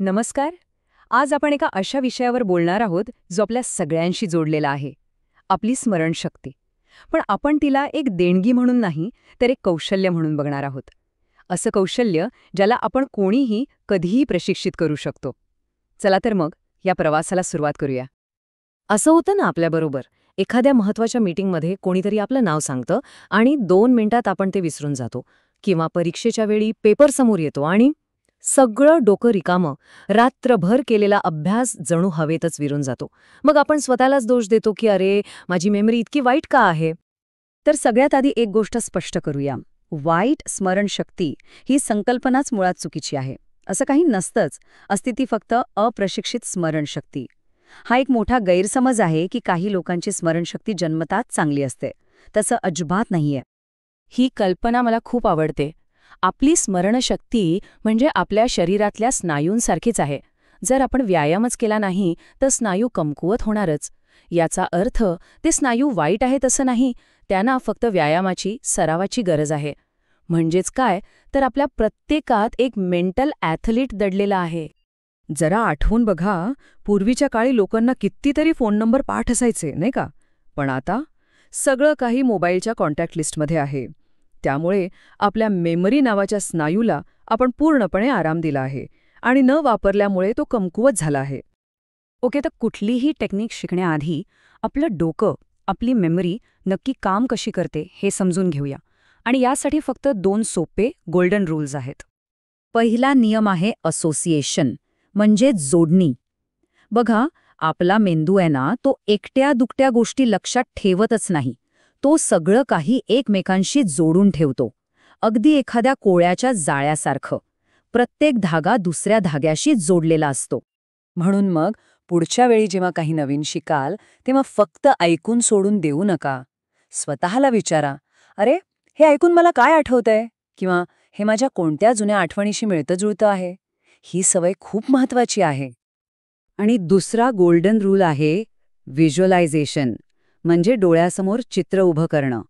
नमस्कार. आज आपण एका अशा विषयावर बोलणार आहोत जो आपल्या सगळ्यांशी जोडलेला आहे, आपली स्मरणशक्ती. पण आपण तिला एक देणगी म्हणून नाही, तर एक कौशल्य म्हणून बघणार आहोत. असं कौशल्य ज्याला आपण कोणीही कधीही प्रशिक्षित करू शकतो. चला तर मग या प्रवासाला सुरुवात करूया. असं होतं ना आपल्याबरोबर. एखाद्या महत्वाच्या मीटिंगमध्ये कोणीतरी आपलं नाव सांगतं आणि 2 मिनिटात आपण ते विसरून जातो. किंवा परीक्षेच्या वेळी पेपर समोर येतो आणि सगळं डोकं रिकामं, रात्रभर केलेला अभ्यास जणू हवेतच विरून जातो. मग आपण स्वतःलाच दोष देतो की अरे, माझी मेमरी इतकी वाईट का आहे? तर सगळ्यात आधी एक गोष्ट स्पष्ट करूया. वाईट स्मरणशक्ती ही संकल्पनाच मुळात चुकीची आहे. असं काही नसतंच. असते ती फक्त अप्रशिक्षित स्मरणशक्ती. हा एक मोठा गैरसमज आहे की काही लोकांची स्मरणशक्ती जन्मताच चांगली असते. तसं अजिबात नाहीये. ही कल्पना मला खूप आवडते. आपली स्मरणशक्ती म्हणजे आपल्या शरीरातल्या स्नायूंसारखीच आहे. जर आपण व्यायामच केला नाही तर स्नायू कमकुवत होणारच. याचा अर्थ ते स्नायू वाईट आहेत असं नाही, त्यांना फक्त व्यायामाची, सरावाची गरज आहे. म्हणजेच काय, तर आपल्या प्रत्येकात एक मेंटल ॲथलीट दडलेला आहे. जरा आठवून बघा, पूर्वीच्या काळी लोकांना कितीतरी फोन नंबर पाठ असायचे, नाही का? पण आता सगळं काही मोबाईलच्या कॉन्टॅक्ट लिस्टमध्ये आहे. त्यामुळे आपल्या मेमरी नावाच्या स्नायूला आपण पूर्णपणे आराम दिला आहे आणि न वापरल्यामुळे तो कमकुवत झाला आहे. ओके, तर कुठलीही टेक्निक शिकण्याआधी आपलं डोकं, आपली मेमरी नक्की काम कशी करते हे समजून घेऊया. आणि यासाठी फक्त 2 सोपे गोल्डन रूल्स आहेत. पहिला नियम आहे असोसिएशन, म्हणजे जोडणी. बघा, आपला मेंदू आहे ना, तो एकट्या दुकट्या गोष्टी लक्षात ठेवतच नाही. तो सगळं काही एकमेकांशी जोडून ठेवतो. अगदी एखाद्या कोळ्याच्या जाळ्यासारखं. प्रत्येक धागा दुसऱ्या धाग्याशी जोडलेला असतो. म्हणून मग पुढच्या वेळी जेव्हा काही नवीन शिकाल, तेव्हा फक्त ऐकून सोडून देऊ नका. स्वतःला विचारा, अरे, हे ऐकून मला काय आठवतंय? किंवा हे माझ्या कोणत्या जुन्या आठवणीशी मिळतं जुळतं आहे? ही सवय खूप महत्वाची आहे. आणि दुसरा गोल्डन रूल आहे व्हिज्युअलायझेशन, म्हणजे डोळ्यासमोर चित्र उभं करणं.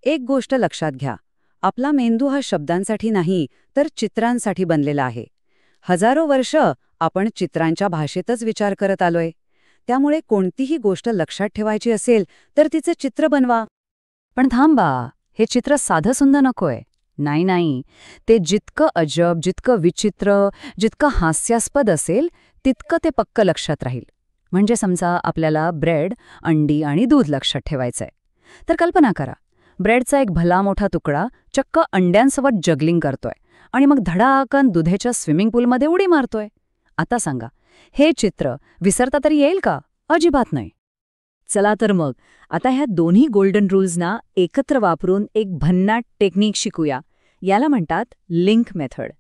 एक गोष्ट लक्षात घ्या, आपला मेंदू हा शब्दांसाठी नाही तर चित्रांसाठी बनलेला आहे. हजारो वर्ष आपण चित्रांच्या भाषेतच विचार करत आलोय. त्यामुळे कोणतीही गोष्ट लक्षात ठेवायची असेल तर तिचं चित्र बनवा. पण थांबा, हे चित्र साधं सुंदर नकोय. नाही, ते जितकं अजब, जितकं विचित्र, जितकं हास्यास्पद असेल तितकं ते पक्क लक्षात राहील. म्हणजे समजा आपल्याला ब्रेड, अंडी आणि दूध लक्षात ठेवायचंय. तर कल्पना करा, ब्रेडचा एक भला मोठा तुकडा चक्क अंड्यांसोबत जगलिंग करतोय आणि मग धडाकन दुधाच्या स्विमिंग पूलमध्ये उडी मारतोय. आता सांगा, हे चित्र विसरता तरी येईल का? अजिबात नाही. चला तर मग आता ह्या दोन्ही गोल्डन रूल्सना एकत्र वापरून एक भन्नाट टेक्निक शिकूया. याला म्हणतात लिंक मेथड.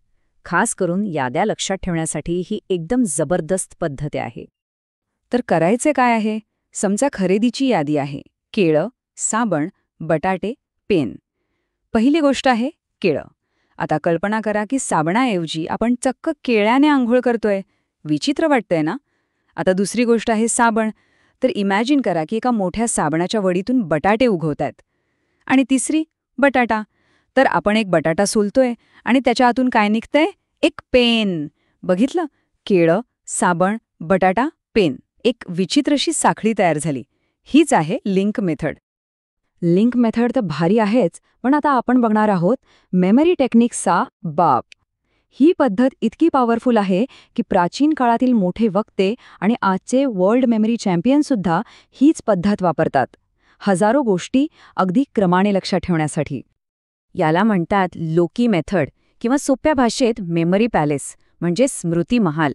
खास करून याद्या लक्षात ठेवण्यासाठी ही एकदम जबरदस्त पद्धत आहे. तर करायचे काय आहे? समजा खरेदीची यादी आहे. केळं, साबण, बटाटे, पेन. पहिली गोष्ट आहे केळं. आता कल्पना करा की साबणाऐवजी आपण चक्क केळ्याने आंघोळ करतोय. विचित्र वाटतंय ना? आता दुसरी गोष्ट आहे साबण. तर इमॅजिन करा की एका मोठ्या साबणाच्या वडीतून बटाटे उगवतायत. आणि तिसरी बटाटा. तर आपण एक बटाटा सोलतोय आणि त्याच्या आतून काय निघतंय? एक पेन. बघितलं? केळं, साबण, बटाटा, पेन. एक विचित्रशी साखळी तयार झाली. हीच आहे लिंक मेथड. लिंक मेथड तर भारी आहेच, पण आता आपण बघणार आहोत मेमरी टेक्निक्सचा बाप. ही पद्धत इतकी पॉवरफुल आहे की प्राचीन काळातील मोठे वक्ते आणि आजचे वर्ल्ड मेमरी चॅम्पियनसुद्धा हीच पद्धत वापरतात. हजारो गोष्टी अगदी क्रमाने लक्षात ठेवण्यासाठी. याला म्हणतात लोकी मेथड किंवा सोप्या भाषेत मेमरी पॅलेस, म्हणजे स्मृती महाल.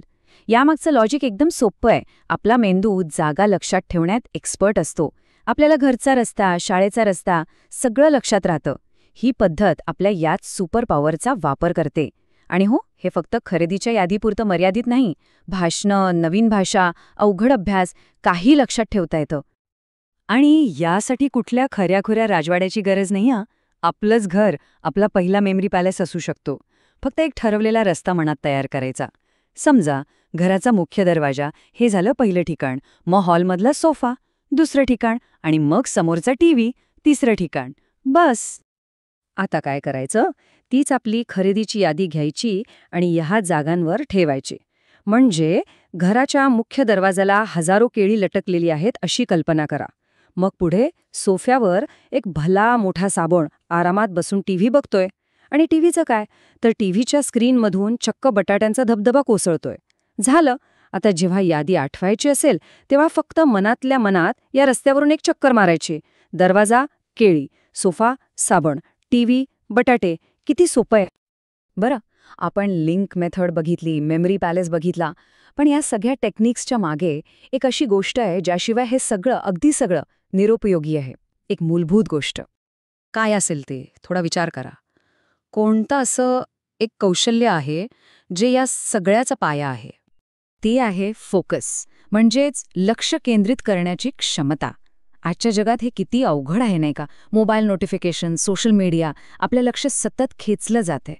यामागचं लॉजिक एकदम सोपं आहे. आपला मेंदू जागा लक्षात ठेवण्यात एक्सपर्ट असतो. आपल्याला घरचा रस्ता, शाळेचा रस्ता सगळं लक्षात राहतं. ही पद्धत आपल्या याच सुपर पॉवरचा वापर करते. आणि हो, हे फक्त खरेदीच्या यादीपुरतं मर्यादित नाही. भाषणं, नवीन भाषा, अवघड अभ्यास काही लक्षात ठेवता येतं. आणि यासाठी कुठल्या खऱ्याखुऱ्या राजवाड्याची गरज नाही. आपलंच घर आपला पहिला मेमरी पॅलेस असू शकतो. फक्त एक ठरवलेला रस्ता मनात तयार करायचा. समजा घराचा मुख्य दरवाजा हे झालं पहिलं ठिकाण, मग हॉलमधला सोफा दुसरं ठिकाण आणि मग समोरचा टीव्ही तिसरं ठिकाण. बस. आता काय करायचं? तीच आपली खरेदीची यादी घ्यायची आणि ह्या जागांवर ठेवायची. म्हणजे घराच्या मुख्य दरवाजाला हजारो केळी लटकलेली आहेत अशी कल्पना करा. मग पुढे सोफ्यावर एक भला मोठा साबण आरामात बसून टीव्ही बघतोय. आणि टीव्हीचं काय, तर टीव्हीच्या स्क्रीनमधून चक्क बटाट्यांचा धबधबा कोसळतोय. झालं. आता जेव्हा यादी आठवायची असेल तेव्हा फक्त मनातल्या मनात या रस्त्यावरून एक चक्कर मारायची. दरवाजा, केळी, सोफा, साबण, टीव्ही, बटाटे. किती सोपं आहे बरं. आपण लिंक मेथड बघितली, मेमरी पॅलेस बघितला, पण या सगळ्या टेक्निक्सच्या मागे एक अशी गोष्ट आहे ज्याशिवाय हे सगळं, अगदी सगळं निरुपयोगी आहे. एक मूलभूत गोष्ट. काय असेल ते थोडा विचार करा. कोणतं असं एक कौशल्य आहे जे या सगळ्याचा पाया आहे? ते आहे फोकस, म्हणजेच लक्ष केंद्रित करण्याची क्षमता. आजच्या जगात हे किती अवघड आहे नाही का? मोबाईल नोटिफिकेशन, सोशल मीडिया, आपलं लक्ष सतत खेचलं जाते.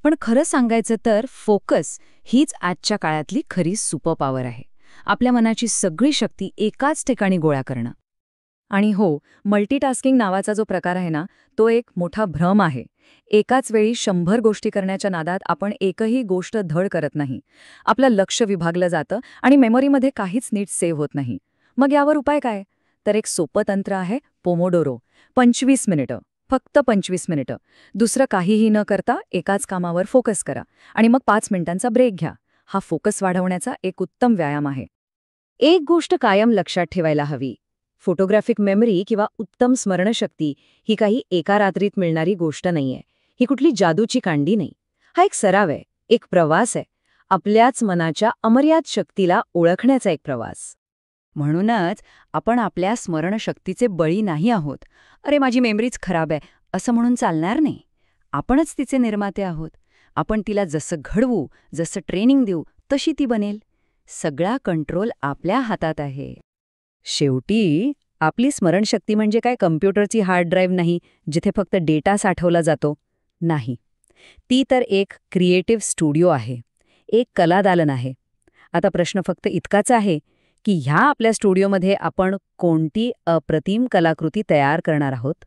पण खरं सांगायचं तर फोकस हीच आजच्या काळातली खरी सुपर पॉवर आहे. आपल्या मनाची सगळी शक्ती एकाच ठिकाणी गोळा करणं. आणि हो, मल्टीटास्किंग नावाचा जो प्रकार आहे ना, तो एक मोठा भ्रम आहे. एकाच वेळी 100 गोष्टी करण्याच्या नादात आपण एकही गोष्ट धड करत नाही. आपलं लक्ष विभागलं जातं आणि मेमरीमध्ये काहीच नीट सेव्ह होत नाही. मग यावर उपाय काय? तर एक सोपं तंत्र आहे, पोमोडोरो. 25 मिनिटं, फक्त 25 मिनिटं. दुसरं काहीही न करता एकाच कामावर फोकस करा आणि मग 5 मिनिटांचा ब्रेक घ्या. हा फोकस वाढवण्याचा एक उत्तम व्यायाम आहे. एक गोष्ट कायम लक्षात ठेवायला हवी. फोटोग्राफिक मेमरी किंवा उत्तम स्मरणशक्ती ही काही एका रात्रीत मिळणारी गोष्ट नाहीये. ही कुठली जादूची कांडी नाही. हा एक सराव आहे, एक प्रवास आहे. आपल्याच मनाच्या अमर्याद शक्तीला ओळखण्याचा एक प्रवास. म्हणूनच आपण आपल्या स्मरणशक्तीचे बळी नाही आहोत. अरे माझी मेमरीच खराब आहे असं म्हणून चालणार नाही. आपणच तिचे निर्माते आहोत. आपण तिला जसं घडवू, जसं ट्रेनिंग देऊ, तशी ती बनेल. सगळा कंट्रोल आपल्या हातात आहे. शेवटी आपली स्मरणशक्ती म्हणजे काय कम्प्युटरची हार्ड ड्राईव्ह नाही जिथे फक्त डेटा साठवला जातो. नाही. ती तर एक क्रिएटिव्ह स्टुडिओ आहे, एक कलादालन आहे. आता प्रश्न फक्त इतकाच आहे की ह्या आपल्या स्टुडिओमध्ये आपण कोणती अप्रतिम कलाकृती तयार करणार आहोत.